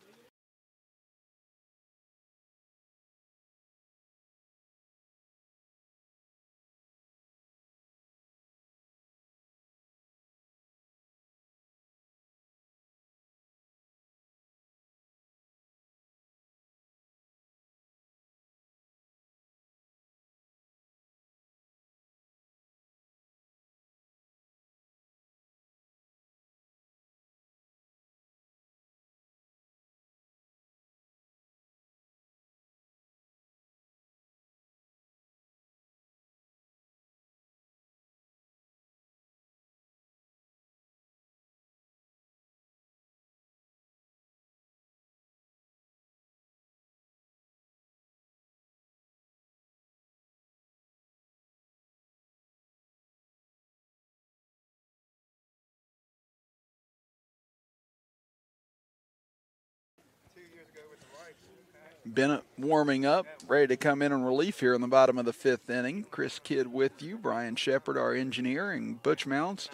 Bennett warming up, ready to come in relief here in the bottom of the 5th inning. Chris Kidd with you, Brian Shepard, our engineer, and Butch Mounts.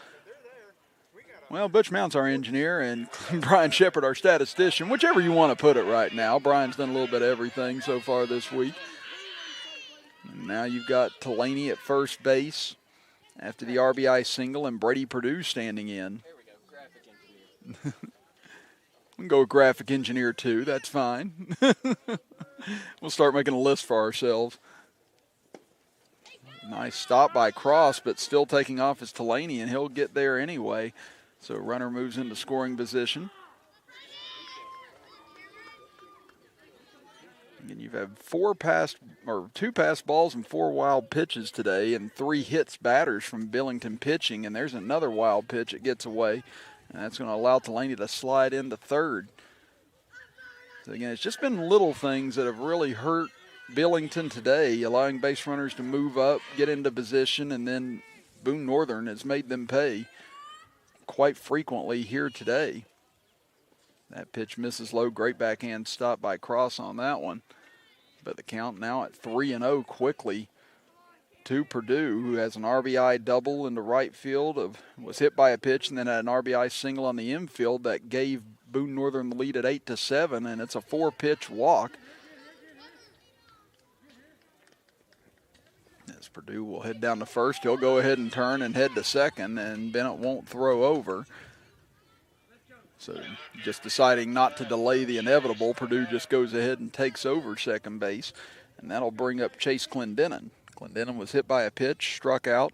Well, Butch Mounts, our engineer, and Brian Shepard, our statistician, whichever you want to put it right now. Brian's done a little bit of everything so far this week. And now you've got Delaney at first base after the RBI single, and Brady Perdue standing in. There we go, graphic engineer. We can go with graphic engineer too, that's fine. We'll start making a list for ourselves. Nice stop by Cross, but still taking off is Delaney, and he'll get there anyway. So runner moves into scoring position. And you've had 2 passed balls and 4 wild pitches today, and 3 hits batters from Belington pitching. And there's another wild pitch that gets away, and that's going to allow Delaney to slide into third. So again, it's just been little things that have really hurt Belington today, allowing base runners to move up, get into position, and then Boone Northern has made them pay quite frequently here today. That pitch misses low. Great backhand stop by Cross on that one. But the count now at 3-0 quickly to Perdue, who has an RBI double into right field, was hit by a pitch and then had an RBI single on the infield that gave Boone Northern the lead at 8-7, and it's a 4-pitch walk. As Perdue will head down to first, he'll go ahead and turn and head to second, and Bennett won't throw over. So just deciding not to delay the inevitable, Perdue just goes ahead and takes over second base, and that'll bring up Chase Clendenin. Clendenin was hit by a pitch, struck out.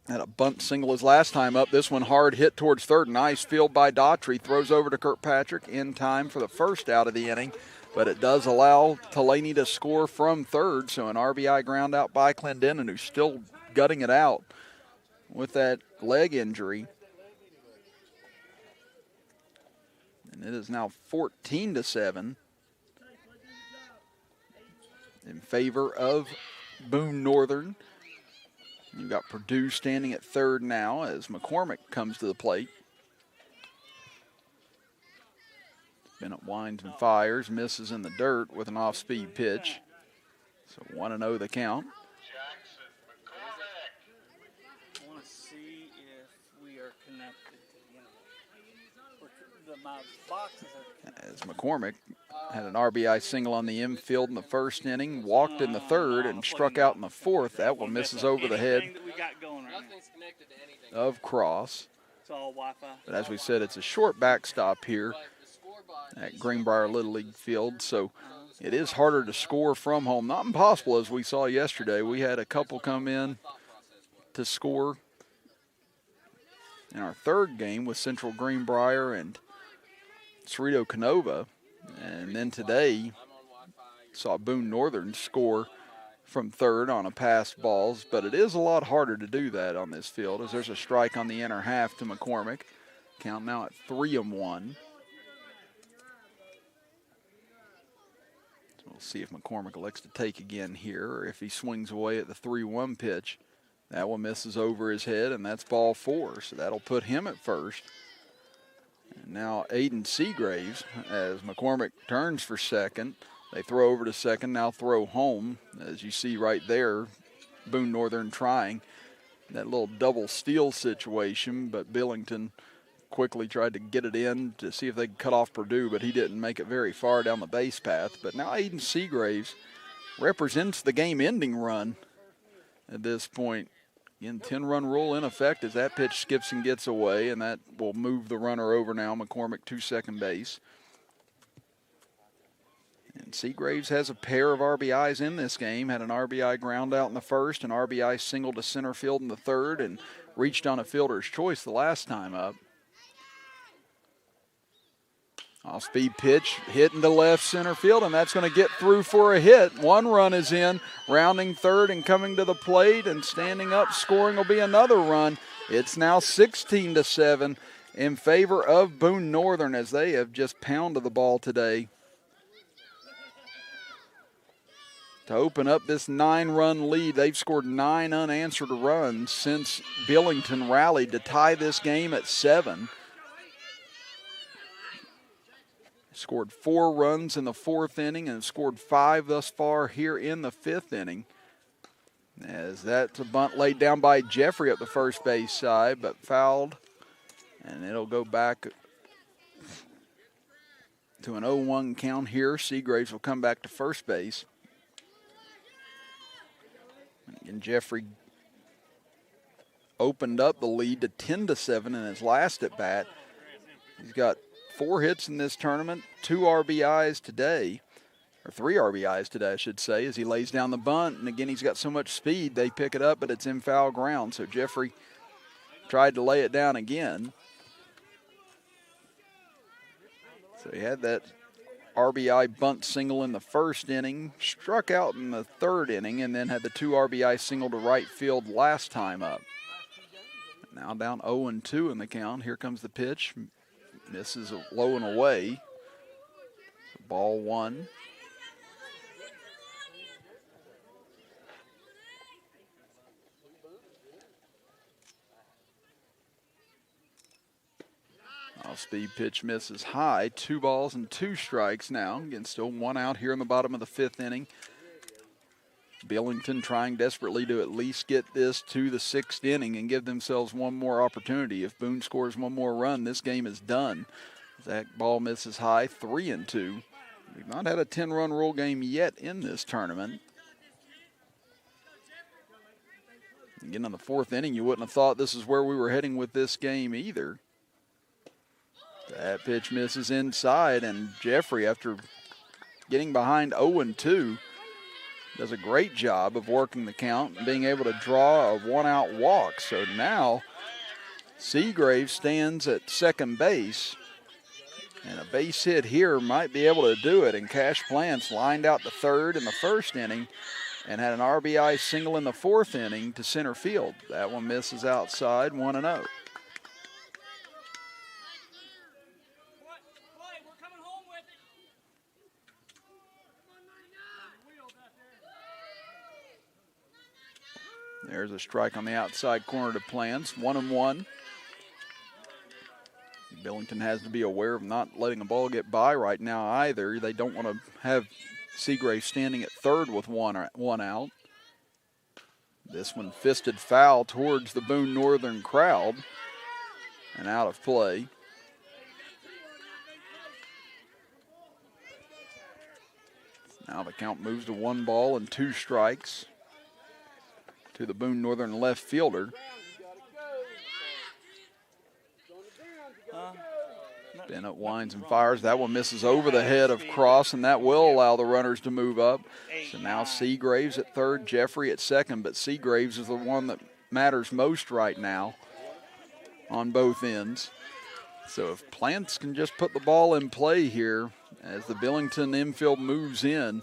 Had a bunt single his last time up. This one hard hit towards third. Nice field by Daughtry. Throws over to Kirkpatrick in time for the first out of the inning. But it does allow Delaney to score from third. So an RBI ground out by Clendenin, who's still gutting it out with that leg injury. And it is now 14-7 in favor of Boone Northern. You've got Perdue standing at third now as McCormick comes to the plate. Bennett winds and fires, misses in the dirt with an off-speed pitch. So 1-0 the count. I want to see if we are connected. My boxes are As McCormick had an RBI single on the infield in the first inning, walked in the third, and struck out in the fourth. That one misses over the head of Cross. It's all Wi-Fi. But as we said, it's a short backstop here at Greenbrier Little League Field, so it is harder to score from home. Not impossible, as we saw yesterday. We had a couple come in to score in our third game with Central Greenbrier and Cerrito Canova, and then today saw Boone Northern score from third on a passed balls, but it is a lot harder to do that on this field as there's a strike on the inner half to McCormick. Count now at 3-1. So we'll see if McCormick elects to take again here or if he swings away at the 3-1 pitch. That one misses over his head, and that's ball 4. So that'll put him at first. And now Aiden Seagraves, as McCormick turns for second. They throw over to second, now throw home. As you see right there, Boone Northern trying that little double steal situation, but Belington quickly tried to get it in to see if they could cut off Purdue, but he didn't make it very far down the base path. But now Aiden Seagraves represents the game-ending run at this point. Again, 10-run rule in effect as that pitch skips and gets away, and that will move the runner over now, McCormick to second base. And Seagraves has a pair of RBIs in this game. Had an RBI ground out in the first, an RBI single to center field in the third, and reached on a fielder's choice the last time up. Off-speed pitch, hit into left center field, and that's going to get through for a hit. One run is in, rounding third and coming to the plate, and standing up, scoring will be another run. It's now 16-7 in favor of Boone Northern as they have just pounded the ball today to open up this 9-run lead. They've scored 9 unanswered runs since Belington rallied to tie this game at 7. Scored 4 runs in the 4th inning and scored 5 thus far here in the 5th inning. As that's a bunt laid down by Jeffrey up the first base side, but fouled. And it'll go back to an 0-1 count here. Seagraves will come back to first base. And Jeffrey opened up the lead to 10-7 in his last at bat. He's got 4 hits in this tournament, 2 RBIs today, or 3 RBIs today, I should say, as he lays down the bunt. And again, he's got so much speed, they pick it up, but it's in foul ground. So Jeffrey tried to lay it down again. So he had that RBI bunt single in the first inning, struck out in the 3rd inning, and then had the 2 RBI single to right field last time up. Now down 0-2 in the count. Here comes the pitch. Misses low and away. Ball 1. Off-speed pitch misses high. 2 balls and 2 strikes now. Again, still 1 out here in the bottom of the 5th inning. Belington trying desperately to at least get this to the 6th inning and give themselves one more opportunity. If Boone scores one more run, this game is done. That ball misses high, 3-2. We've not had a 10-run rule game yet in this tournament. Again, in the 4th inning, you wouldn't have thought this is where we were heading with this game either. That pitch misses inside, and Jeffrey, after getting behind 0-2, does a great job of working the count and being able to draw a 1-out walk. So now Seagraves stands at second base, and a base hit here might be able to do it. And Cash Plants lined out to third in the 1st inning and had an RBI single in the 4th inning to center field. That one misses outside, 1-0. There's a strike on the outside corner to Plants, 1-1. Belington has to be aware of not letting a ball get by right now either. They don't want to have Seagraves standing at third with one out. This one fisted foul towards the Boone Northern crowd and out of play. Now the count moves to 1 ball and 2 strikes to the Boone Northern left fielder. Bennett winds and fires. That one misses over the head of Cross, and that will allow the runners to move up. So now Seagraves at third, Jeffrey at second, but Seagraves is the one that matters most right now on both ends. So if Plants can just put the ball in play here as the Belington infield moves in,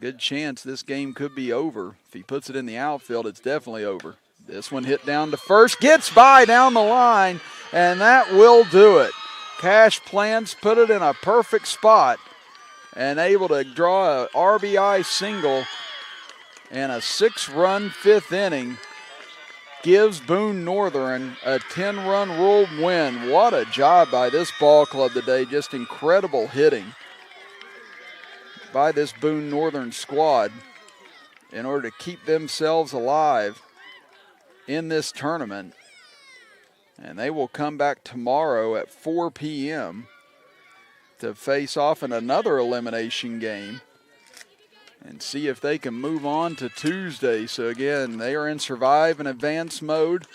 good chance this game could be over. If he puts it in the outfield, it's definitely over. This one hit down to first, gets by down the line, and that will do it. Cash Plants put it in a perfect spot and able to draw a RBI single in a 6-run 5th inning gives Boone Northern a 10-run rule win. What a job by this ball club today. Just incredible hitting by this Boone Northern squad in order to keep themselves alive in this tournament. And they will come back tomorrow at 4 p.m. to face off in another elimination game and see if they can move on to Tuesday. So again, they are in survive and advance mode,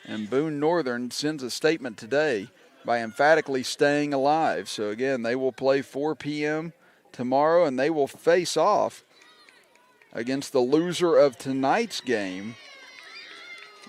and Boone Northern sends a statement today by emphatically staying alive. So again, they will play 4 p.m. tomorrow, and they will face off against the loser of tonight's game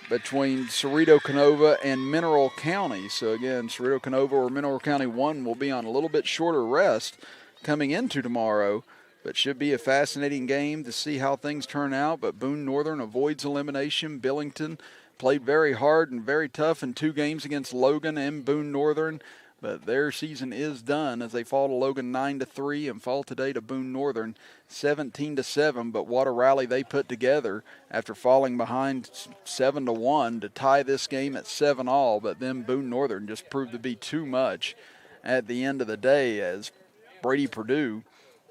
between Cerrito Canova and Mineral County. So again, Cerrito Canova or Mineral County 1 will be on a little bit shorter rest coming into tomorrow, but should be a fascinating game to see how things turn out. But Boone Northern avoids elimination. Belington played very hard and very tough in 2 games against Logan and Boone Northern, but their season is done as they fall to Logan 9-3 and fall today to Boone Northern 17-7. But what a rally they put together after falling behind 7-1 to tie this game at 7-all. But then Boone Northern just proved to be too much at the end of the day, as Brady Perdue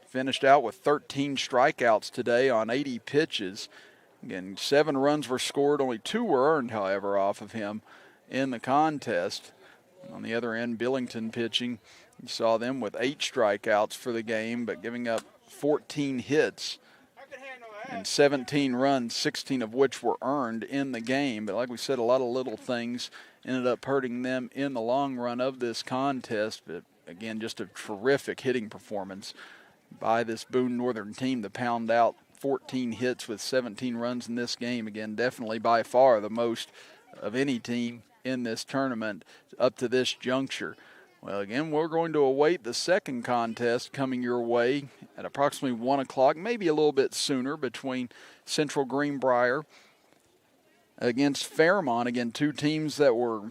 finished out with 13 strikeouts today on 80 pitches. Again, 7 runs were scored, only 2 were earned, however, off of him in the contest. On the other end, Belington pitching, you saw them with 8 strikeouts for the game, but giving up 14 hits and 17 runs, 16 of which were earned in the game. But like we said, a lot of little things ended up hurting them in the long run of this contest. But again, just a terrific hitting performance by this Boone Northern team to pound out 14 hits with 17 runs in this game. Again, definitely by far the most of any team in this tournament up to this juncture. Well, again, we're going to await the second contest coming your way at approximately 1 o'clock, maybe a little bit sooner, between Central Greenbrier against Fairmont. Again, 2 teams that were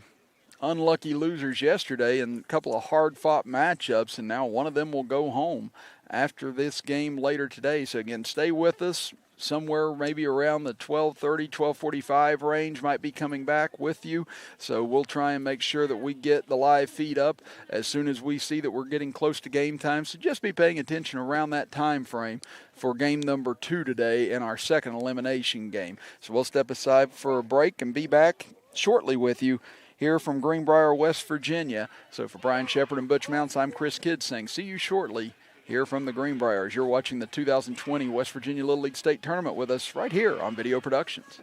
unlucky losers yesterday and a couple of hard-fought matchups, and now one of them will go home after this game later today. So again, stay with us. Somewhere maybe around the 12:30, 12:45 range might be coming back with you. So we'll try and make sure that we get the live feed up as soon as we see that we're getting close to game time. So just be paying attention around that time frame for game number 2 today in our second elimination game. So we'll step aside for a break and be back shortly with you here from Greenbrier, West Virginia. So for Brian Shepard and Butch Mounts, I'm Chris Kidd saying see you shortly here from the Greenbriers. You're watching the 2020 West Virginia Little League State Tournament with us right here on Video Productions.